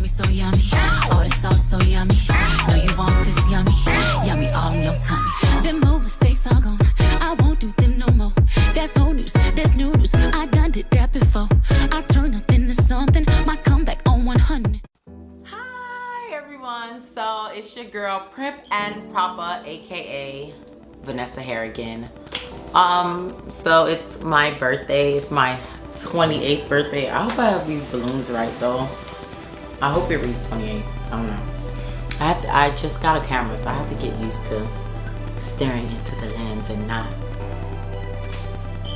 me so yummy. Oh, this sauce so yummy. No, you want this yummy. Yummy all in your tummy. Them old mistakes are gone. I won't do them no more. That's old news. That's new news. I done did that before. I turn nothing to something. My comeback on 100. Hi everyone. So it's your girl Primp and Proper, aka Vanessa Harrigan. So it's my birthday. It's my 28th birthday. I hope I have these balloons right though. I hope it reads 28. I don't know. I just got a camera, so I have to get used to staring into the lens and not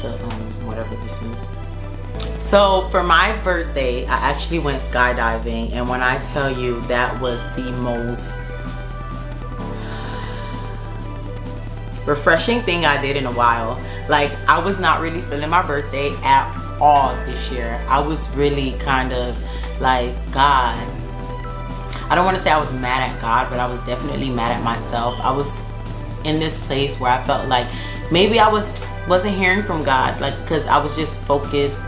the whatever this is. So for my birthday, I actually went skydiving, and when I tell you that was the most refreshing thing I did in a while. Like, I was not really feeling my birthday at all this year. I was really kind of like, God, I don't want to say I was mad at God, but I was definitely mad at myself. I was in this place where I felt like maybe I wasn't hearing from God, like, because I was just focused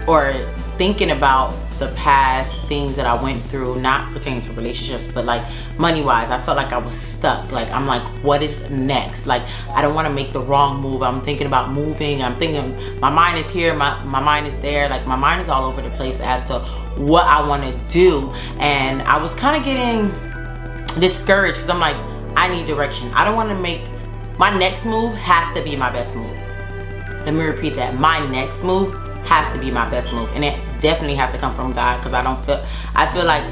or thinking about the past things that I went through, not pertaining to relationships, but like money wise. I felt like I was stuck. Like, I'm like, what is next? Like, I don't want to make the wrong move. I'm thinking about moving. I'm thinking, my mind is here, my mind is there. Like, my mind is all over the place as to what I want to do. And I was kind of getting discouraged because I'm like, I need direction. I don't want to make, my next move has to be my best move. Let me repeat that. My next move has to be my best move, and it definitely has to come from God, because I feel like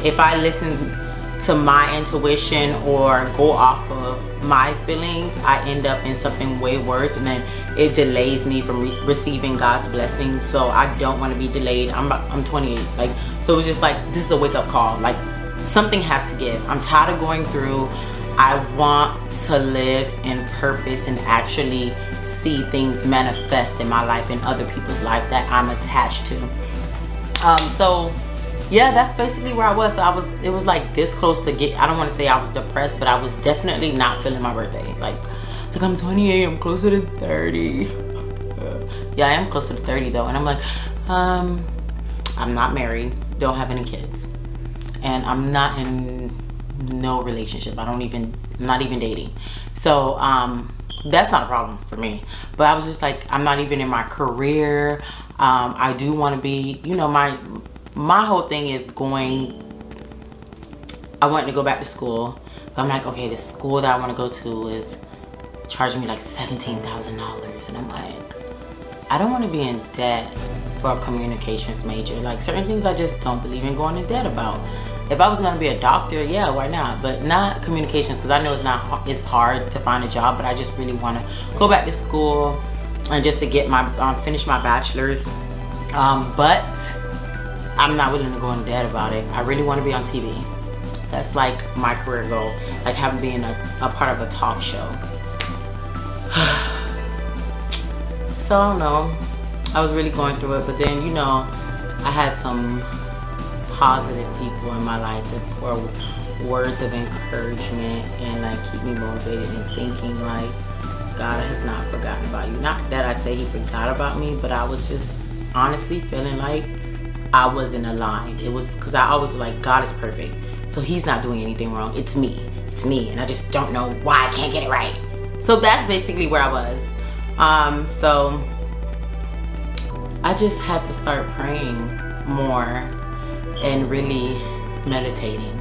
if I listen to my intuition or go off of my feelings, I end up in something way worse, and then it delays me from receiving God's blessings. So I don't want to be delayed. I'm 28, like, so it was just like, this is a wake-up call. Like, something has to give. I'm tired of going through. I want to live in purpose and actually see things manifest in my life and other people's life that I'm attached to. So yeah, that's basically where I was. So it was like this close to get, I don't want to say I was depressed, but I was definitely not feeling my birthday. Like, it's like, I'm 28, I'm closer to 30. Yeah, I am closer to 30 though. And I'm like, I'm not married, don't have any kids, and I'm not in no relationship. I'm not even dating. So that's not a problem for me. But I was just like, I'm not even in my career. I do want to be, you know, my whole thing is I wanted to go back to school. But I'm like, okay, the school that I want to go to is charging me like $17,000. And I'm like, I don't want to be in debt for a communications major. Like, certain things I just don't believe in going in debt about. If I was going to be a doctor, yeah, why not? But not communications, because I know it's hard to find a job, but I just really want to go back to school and just to get my finish my bachelor's. But I'm not willing to go in debt about it. I really want to be on TV. That's like my career goal, like having being a part of a talk show. So I don't know. I was really going through it, but then, you know, I had some positive people in my life that pour words of encouragement and like keep me motivated and thinking like God has not forgotten about you. Not that I say he forgot about me, but I was just honestly feeling like I wasn't aligned. It was because I always was like, God is perfect, so he's not doing anything wrong. It's me, and I just don't know why I can't get it right. So that's basically where I was. So I just had to start praying more and really meditating,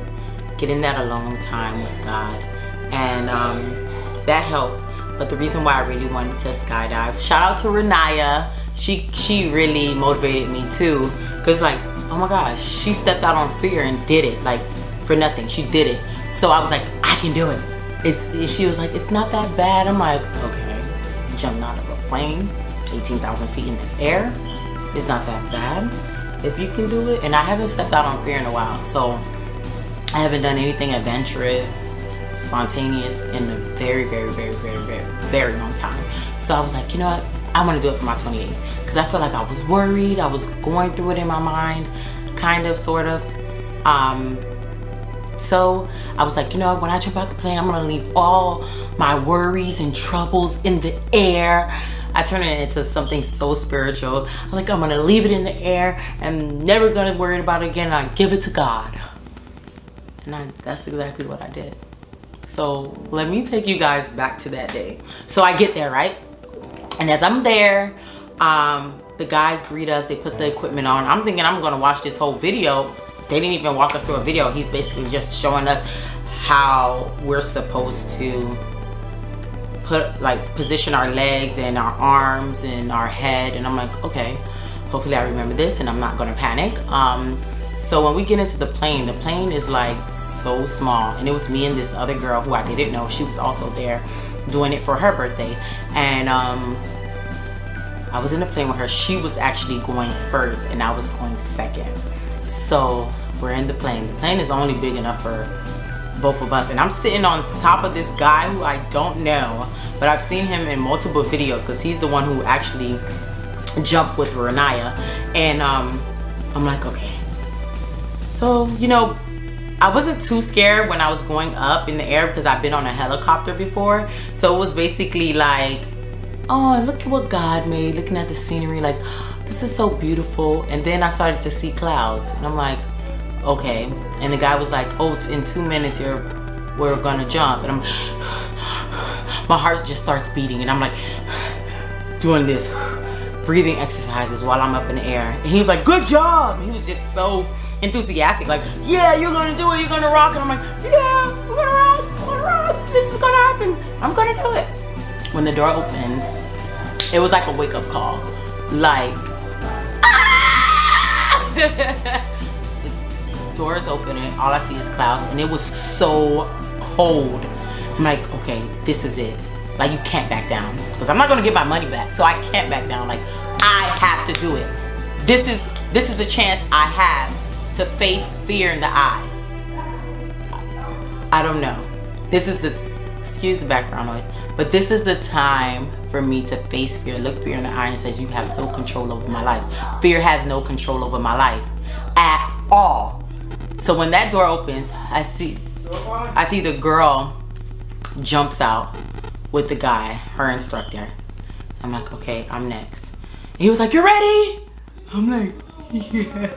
getting that alone time with God, and that helped. But the reason why I really wanted to skydive, shout out to Renaya, she really motivated me too, because like, oh my gosh, she stepped out on fear and did it, like, for nothing. She did it. So I was like, I can do it. She was like, it's not that bad. I'm like, okay, jumping out of a plane 18,000 feet in the air, it's not that bad. If you can do it. And I haven't stepped out on fear in a while, so I haven't done anything adventurous, spontaneous in a very, very, very, very, very, very long time. So I was like, you know what, I want to do it for my 28th, because I feel like I was worried. I was going through it in my mind, kind of, sort of. So I was like, you know, when I jump out the plane, I'm gonna leave all my worries and troubles in the air. I turned it into something so spiritual. I'm like, I'm gonna leave it in the air and never gonna worry about it again. And I give it to God. And that's exactly what I did. So let me take you guys back to that day. So I get there, right? And as I'm there, the guys greet us. They put the equipment on. I'm thinking I'm gonna watch this whole video. They didn't even walk us through a video. He's basically just showing us how we're supposed to position our legs and our arms and our head. And I'm like, okay, hopefully I remember this and I'm not gonna panic. So when we get into the plane is like so small, and it was me and this other girl who I didn't know. She was also there doing it for her birthday, and I was in the plane with her. She was actually going first and I was going second. So we're in the plane. The plane is only big enough for both of us, and I'm sitting on top of this guy who I don't know, but I've seen him in multiple videos because he's the one who actually jumped with Renaya. And I'm like, okay. So, you know, I wasn't too scared when I was going up in the air because I've been on a helicopter before. So it was basically like, oh, look at what God made, looking at the scenery, like, this is so beautiful. And then I started to see clouds, and I'm like, okay. And the guy was like, oh, in 2 minutes we're gonna jump. And my heart just starts beating, and I'm like doing this breathing exercises while I'm up in the air. And he was like, good job. And he was just so enthusiastic, like, yeah, you're gonna do it, you're gonna rock. And I'm like, yeah, I'm gonna rock, this is gonna happen, I'm gonna do it. When the door opens, it was like a wake-up call, like, ah! The door is open and all I see is clouds, and it was so cold. I'm like, okay, this is it. Like, you can't back down, because I'm not gonna get my money back, so I can't back down. Like, I have to do it. This is the chance I have to face fear in the eye. I don't know. This is the, excuse the background noise, but this is the time for me to face fear, look fear in the eye and says, you have no control over my life. Fear has no control over my life at all. So when that door opens, I see the girl jumps out with the guy, her instructor. I'm like, okay, I'm next. And he was like, you ready? I'm like, yeah.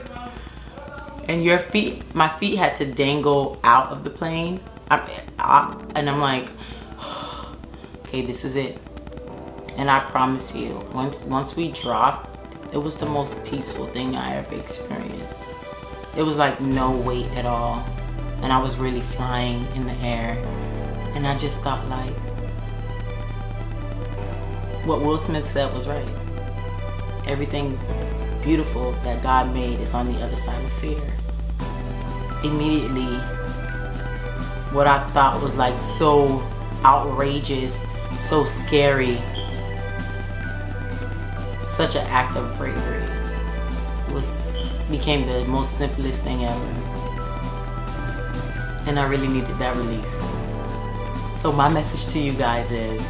And my feet had to dangle out of the plane. And I'm like, okay, this is it. And I promise you, once we dropped, it was the most peaceful thing I ever experienced. It was like no weight at all. And I was really flying in the air. And I just thought, like, what Will Smith said was right. Everything beautiful that God made is on the other side of fear. Immediately, what I thought was like so outrageous, so scary, such an act of bravery, became the most simplest thing ever. And I really needed that release. So my message to you guys is,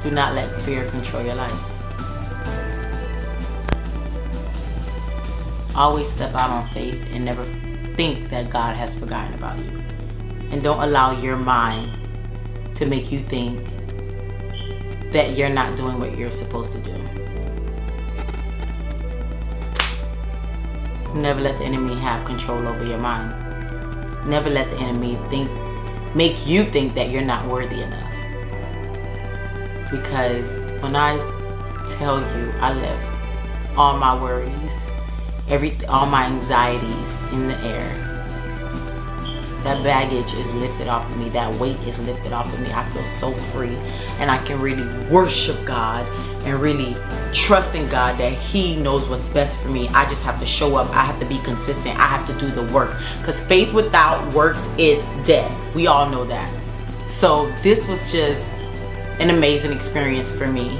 do not let fear control your life. Always step out on faith and never think that God has forgotten about you. And don't allow your mind to make you think that you're not doing what you're supposed to do. Never let the enemy have control over your mind. Never let the enemy make you think that you're not worthy enough. Because when I tell you, I left all my worries, all my anxieties in the air. That baggage is lifted off of me. That weight is lifted off of me. I feel so free, and I can really worship God and really trust in God that He knows what's best for me. I just have to show up. I have to be consistent. I have to do the work, because faith without works is dead. We all know that. So this was just an amazing experience for me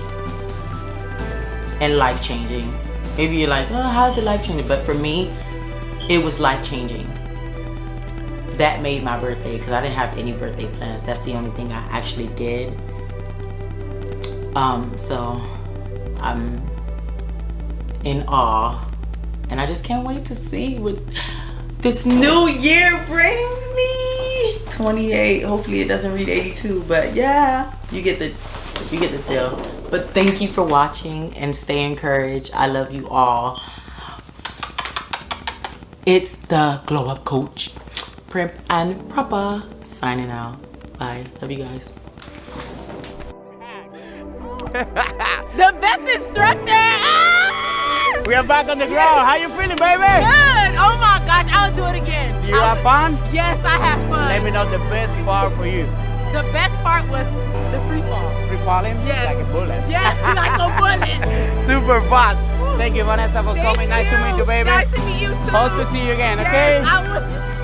and life-changing. Maybe you're like, oh, how is it life-changing? But for me, it was life-changing. That made my birthday, because I didn't have any birthday plans. That's the only thing I actually did. So I'm in awe, and I just can't wait to see what this new year brings me. 28. Hopefully it doesn't read 82, but yeah, you get the You get the deal. But thank you for watching and stay encouraged. I love you all. It's the Glow Up Coach, Primp and Proper, signing out. Bye. Love you guys. The best instructor! Ah! We are back on the ground. How you feeling, baby? Good! Oh my gosh, I'll do it again. You have fun? Yes, I have fun. Let me know the best part for you. The best part was the free fall. Free falling? Yes. Like a bullet. Yes, like a bullet. Super fun. Thank you, Vanessa, for coming. Nice to meet you, baby. Nice to meet you too. Hope to see you again, Yes, okay? I will.